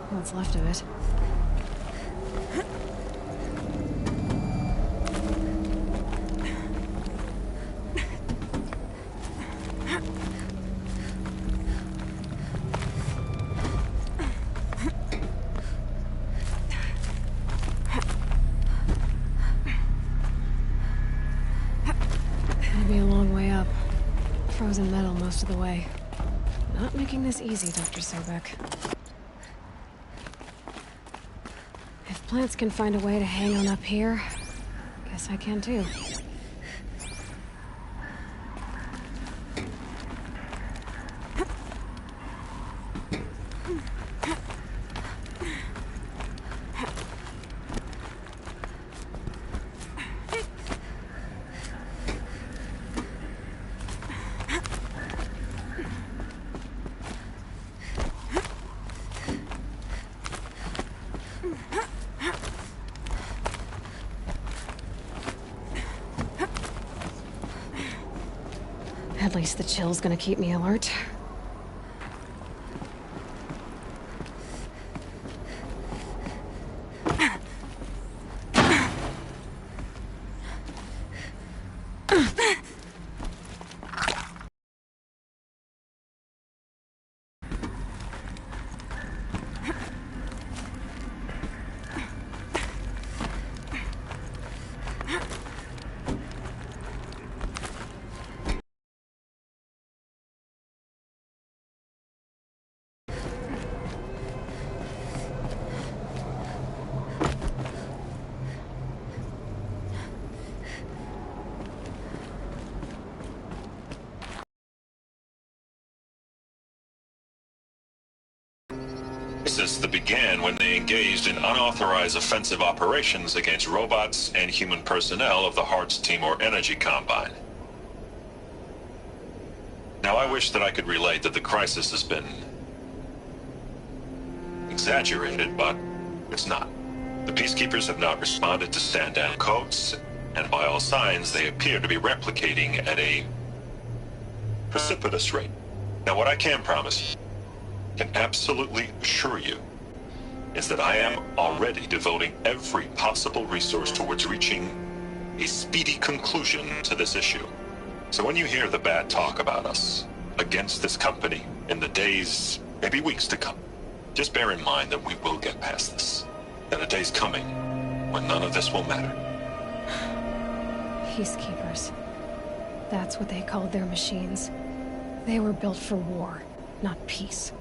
What's left of it. Gonna be a long way up. Frozen metal most of the way. Not making this easy, Dr. Sobek. If plants can find a way to hang on up here, guess I can too. At least the chill's gonna keep me alert. Crisis that began when they engaged in unauthorized offensive operations against robots and human personnel of the Hearts Timor Energy Combine. Now, I wish that I could relate that the crisis has been exaggerated, but it's not. The Peacekeepers have not responded to stand-down codes, and by all signs, they appear to be replicating at a precipitous rate. Now, what I can promise you, can absolutely assure you, is that I am already devoting every possible resource towards reaching a speedy conclusion to this issue. So when you hear the bad talk about us against this company in the days, maybe weeks to come, just bear in mind that we will get past this. That a day's coming when none of this will matter. Peacekeepers. That's what they called their machines. They were built for war, not peace.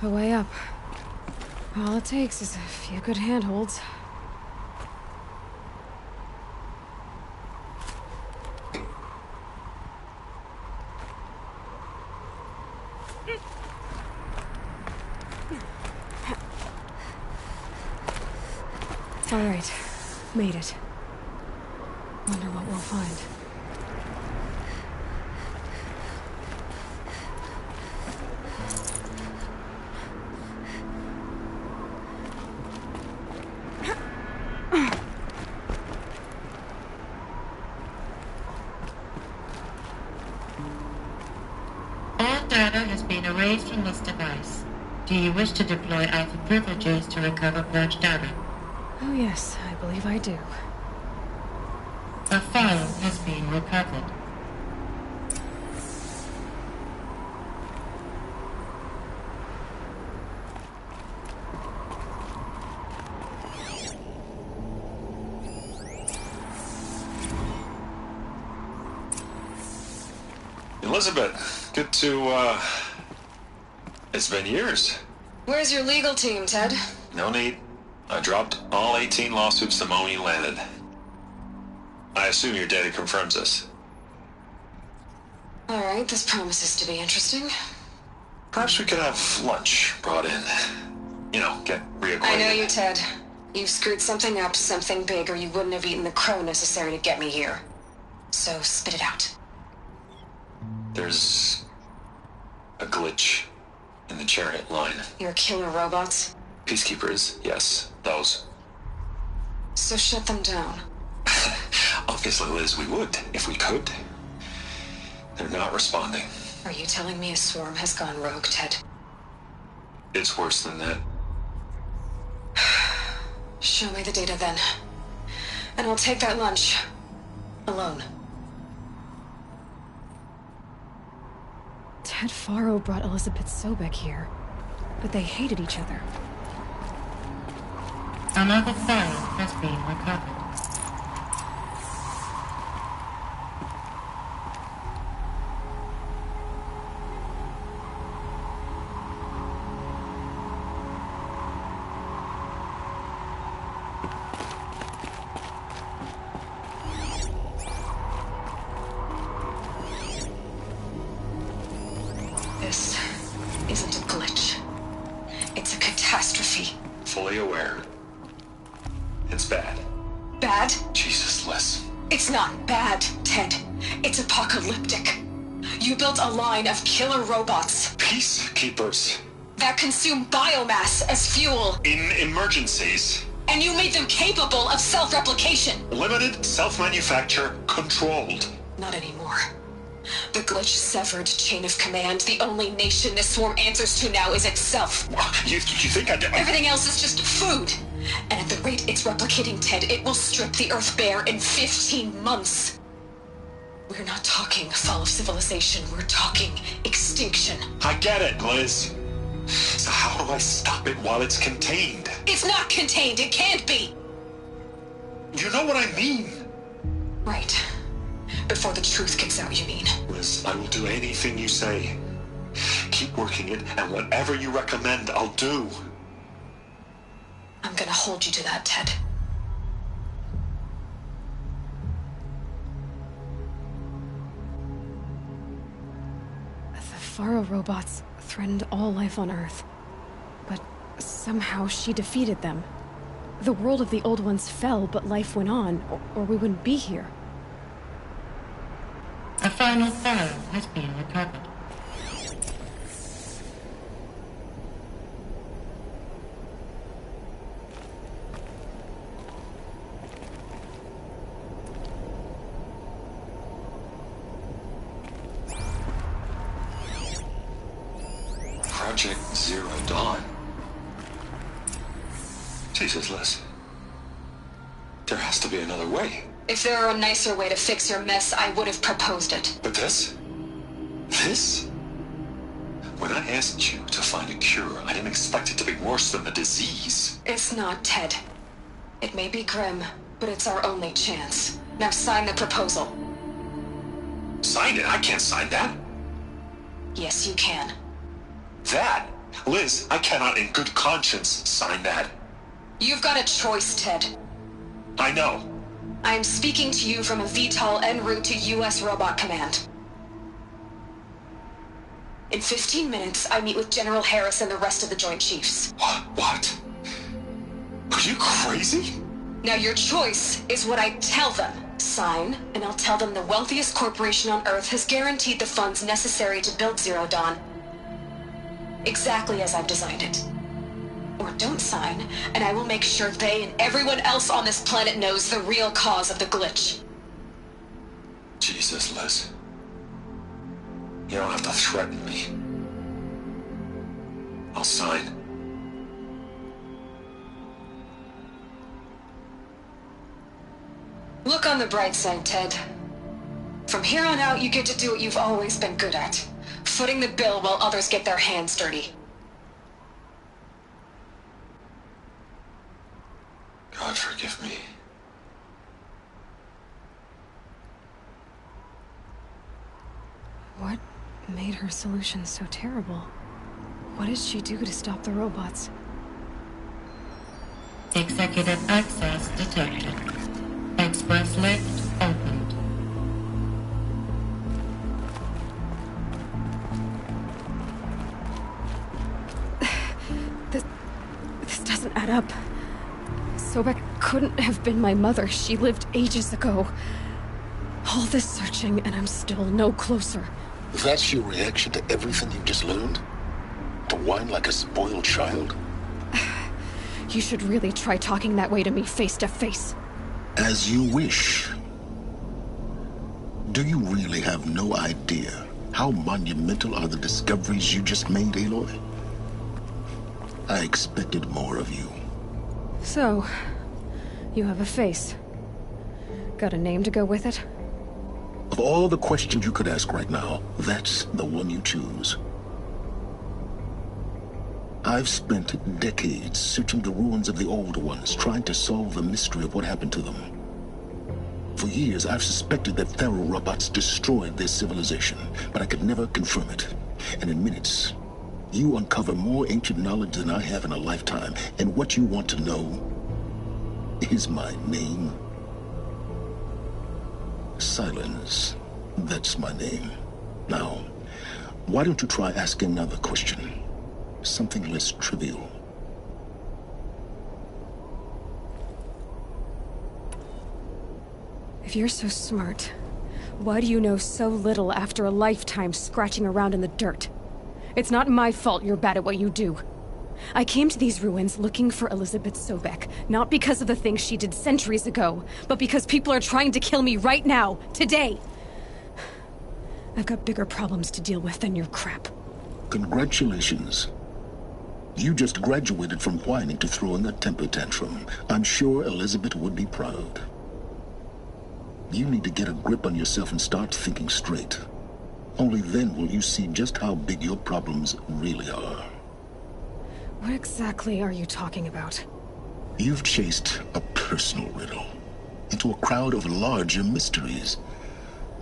A way up. All it takes is a few good handholds. All right. Made it. Wonder what we'll find. All data has been erased from this device. Do you wish to deploy Alpha privileges to recover purged data? Oh yes, I believe I do. A file has been recovered. Elizabeth, good to It's been years. Where's your legal team, Ted? No need. I dropped all 18 lawsuits the moment you landed. I assume your data confirms this. Alright, this promises to be interesting. Perhaps we could have lunch brought in. You know, get reacquainted. I know you, Ted. You've screwed something up, something big, or you wouldn't have eaten the crow necessary to get me here. So, spit it out. There's a glitch in the chariot line. Your killer robots? Peacekeepers, yes, those. So shut them down. Obviously, Liz, we would, if we could. They're not responding. Are you telling me a swarm has gone rogue, Ted? It's worse than that. Show me the data then. And I'll take that lunch. Alone. Ted Faro brought Elizabeth Sobek here, but they hated each other. Another file has been recovered. This isn't a glitch. It's a catastrophe. Fully aware. It's bad. Bad? Jesus, Liz. It's not bad, Ted. It's apocalyptic. You built a line of killer robots Peacekeepers. that consume biomass as fuel, In emergencies. and you made them capable of self-replication. Limited, self-manufacture, controlled. Not anymore. The glitch severed chain of command. The only nation this swarm answers to now is itself. You think I... Everything else is just food. And at the rate it's replicating, Ted, it will strip the Earth bare in 15 months. We're not talking fall of civilization. We're talking extinction. I get it, Liz. So how do I stop it while it's contained? It's not contained. It can't be. You know what I mean? Right. Before the truth gets out, you mean? Liz, I will do anything you say. Keep working it, and whatever you recommend, I'll do. I'm gonna hold you to that, Ted. The Faro robots threatened all life on Earth. But somehow she defeated them. The world of the old ones fell, but life went on, or we wouldn't be here. A final file has been recovered. Project Zero Dawn. Jesus, Liz. There has to be another way. If there were a nicer way to fix your mess, I would have proposed it. But this? This? When I asked you to find a cure, I didn't expect it to be worse than the disease. It's not, Ted. It may be grim, but it's our only chance. Now sign the proposal. Sign it? I can't sign that. Yes, you can. That? Liz, I cannot in good conscience sign that. You've got a choice, Ted. I know. I'm speaking to you from a VTOL en route to U.S. Robot Command. In 15 minutes, I meet with General Harris and the rest of the Joint Chiefs. What? Are you crazy? Now your choice is what I tell them. Sign, and I'll tell them the wealthiest corporation on Earth has guaranteed the funds necessary to build Zero Dawn. Exactly as I've designed it. Or don't sign, and I will make sure they and everyone else on this planet knows the real cause of the glitch. Jesus, Liz. You don't have to threaten me. I'll sign. Look on the bright side, Ted. From here on out, you get to do what you've always been good at. Footing the bill while others get their hands dirty. God forgive me. What made her solution so terrible? What did she do to stop the robots? Executive access detected. Express lift opened. This doesn't add up. Sobek couldn't have been my mother. She lived ages ago. All this searching, and I'm still no closer. That's your reaction to everything you've just learned? To whine like a spoiled child? You should really try talking that way to me face to face. As you wish. Do you really have no idea how monumental are the discoveries you just made, Aloy? I expected more of you. So, you have a face. Got a name to go with it? Of all the questions you could ask right now, that's the one you choose. I've spent decades searching the ruins of the old ones, trying to solve the mystery of what happened to them. For years, I've suspected that Faro robots destroyed their civilization, but I could never confirm it. And in minutes, you uncover more ancient knowledge than I have in a lifetime, and what you want to know is my name. Silence. That's my name. Now, why don't you try asking another question? Something less trivial. If you're so smart, why do you know so little after a lifetime scratching around in the dirt? It's not my fault you're bad at what you do. I came to these ruins looking for Elizabeth Sobek, not because of the things she did centuries ago, but because people are trying to kill me right now, today. I've got bigger problems to deal with than your crap. Congratulations. You just graduated from whining to throwing a temper tantrum. I'm sure Elizabeth would be proud. You need to get a grip on yourself and start thinking straight. Only then will you see just how big your problems really are. What exactly are you talking about? You've chased a personal riddle into a crowd of larger mysteries.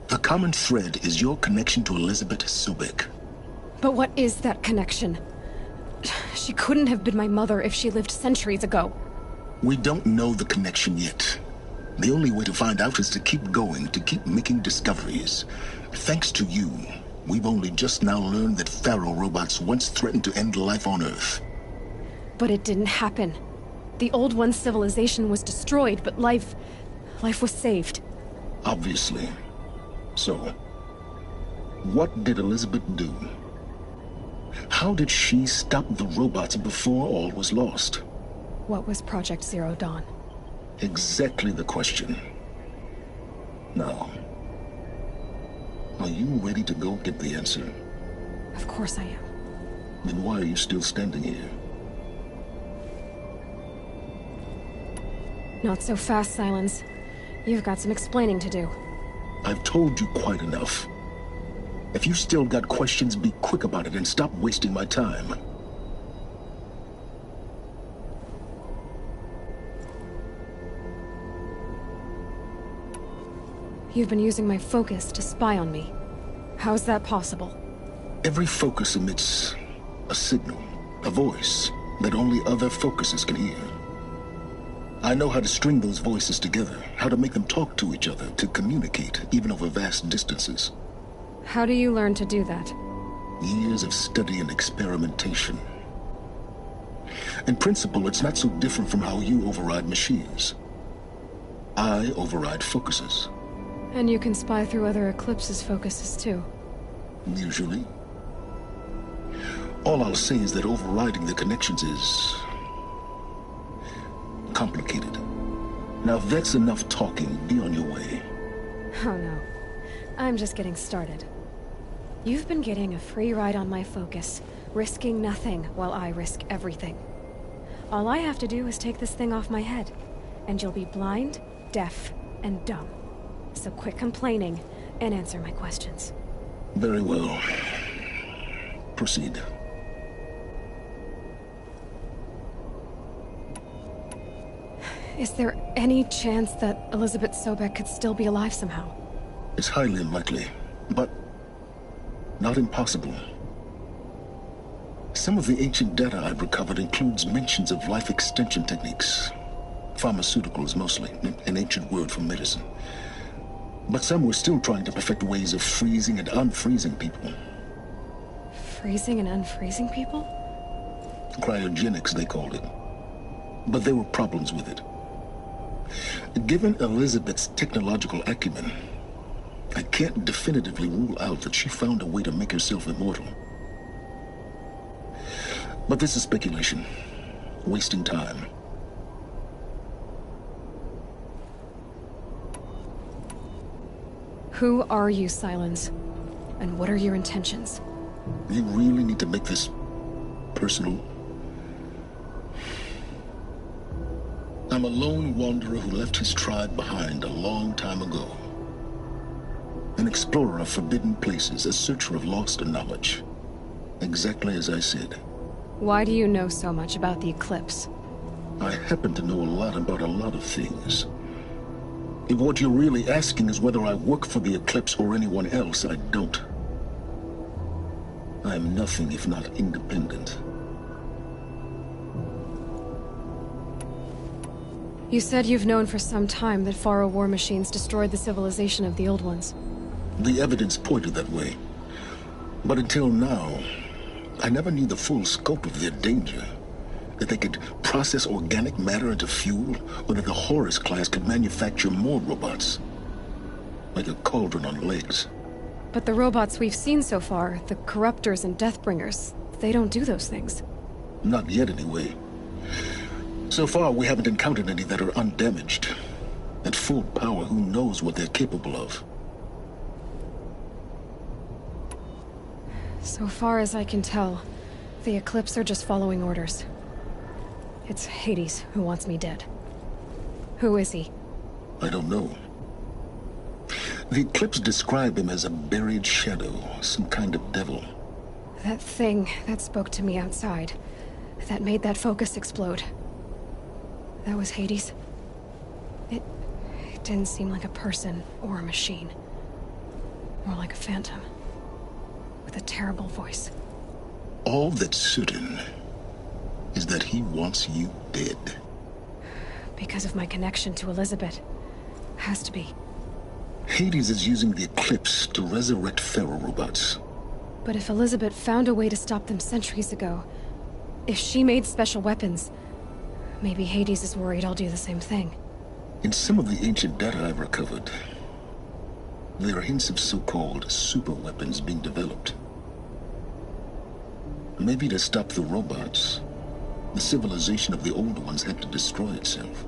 The common thread is your connection to Elizabeth Sobek. But what is that connection? She couldn't have been my mother if she lived centuries ago. We don't know the connection yet. The only way to find out is to keep going, to keep making discoveries. Thanks to you, we've only just now learned that Faro robots once threatened to end life on Earth. But it didn't happen. The old one's civilization was destroyed, but life was saved. Obviously. So, what did Elizabeth do? How did she stop the robots before all was lost? What was Project Zero Dawn? Exactly the question. Now, are you ready to go get the answer? Of course I am. Then why are you still standing here? Not so fast, Silence. You've got some explaining to do. I've told you quite enough. If you still got questions, be quick about it and stop wasting my time. You've been using my focus to spy on me. How's that possible? Every focus emits a signal, a voice that only other focuses can hear. I know how to string those voices together, how to make them talk to each other, to communicate, even over vast distances. How do you learn to do that? Years of study and experimentation. In principle, it's not so different from how you override machines. I override focuses. And you can spy through other Eclipse's focuses too. Usually. All I'll say is that overriding the connections is complicated. Now if that's enough talking, be on your way. Oh no. I'm just getting started. You've been getting a free ride on my focus, risking nothing while I risk everything. All I have to do is take this thing off my head, and you'll be blind, deaf, and dumb. So quit complaining and answer my questions. Very well. Proceed. Is there any chance that Elizabeth Sobek could still be alive somehow? It's highly unlikely, but not impossible. Some of the ancient data I've recovered includes mentions of life extension techniques. Pharmaceuticals, mostly, an ancient word for medicine. But some were still trying to perfect ways of freezing and unfreezing people. Freezing and unfreezing people? Cryogenics, they called it. But there were problems with it. Given Elizabeth's technological acumen, I can't definitively rule out that she found a way to make herself immortal. But this is speculation. Wasting time. Who are you, Silence? And what are your intentions? You really need to make this personal? I'm a lone wanderer who left his tribe behind a long time ago. An explorer of forbidden places, a searcher of lost knowledge. Exactly as I said. Why do you know so much about the Eclipse? I happen to know a lot about a lot of things. If what you're really asking is whether I work for the Eclipse or anyone else, I don't. I am nothing if not independent. You said you've known for some time that Faro war machines destroyed the civilization of the Old Ones. The evidence pointed that way. But until now, I never knew the full scope of their danger. That they could process organic matter into fuel, or that the Horus class could manufacture more robots. Like a cauldron on legs. But the robots we've seen so far, the Corruptors and Deathbringers, they don't do those things. Not yet, anyway. So far, we haven't encountered any that are undamaged. At full power, who knows what they're capable of? So far as I can tell, the Eclipse are just following orders. It's Hades who wants me dead. Who is he? I don't know. The Eclipse describe him as a buried shadow, some kind of devil. That thing that spoke to me outside, that made that focus explode. That was Hades. It didn't seem like a person or a machine. More like a phantom. With a terrible voice. All that's certain is that he wants you dead. Because of my connection to Elizabeth. Has to be. Hades is using the Eclipse to resurrect Pharaoh robots. But if Elizabeth found a way to stop them centuries ago, if she made special weapons, maybe Hades is worried I'll do the same thing. In some of the ancient data I've recovered, there are hints of so-called super weapons being developed. Maybe to stop the robots, the civilization of the old ones had to destroy itself.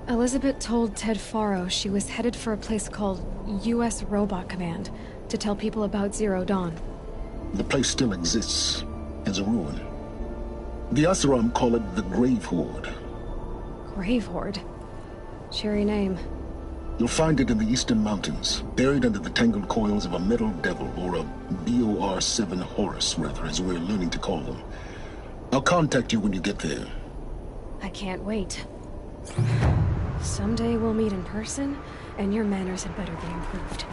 Elizabeth told Ted Faro she was headed for a place called U.S. Robot Command to tell people about Zero Dawn. The place still exists, as a ruin. The Asaram call it the Grave Horde. Grave Horde? Cheery name. You'll find it in the Eastern Mountains, buried under the tangled coils of a metal devil, or a BOR-7 Horus, rather, as we're learning to call them. I'll contact you when you get there. I can't wait. Someday we'll meet in person, and your manners had better be improved.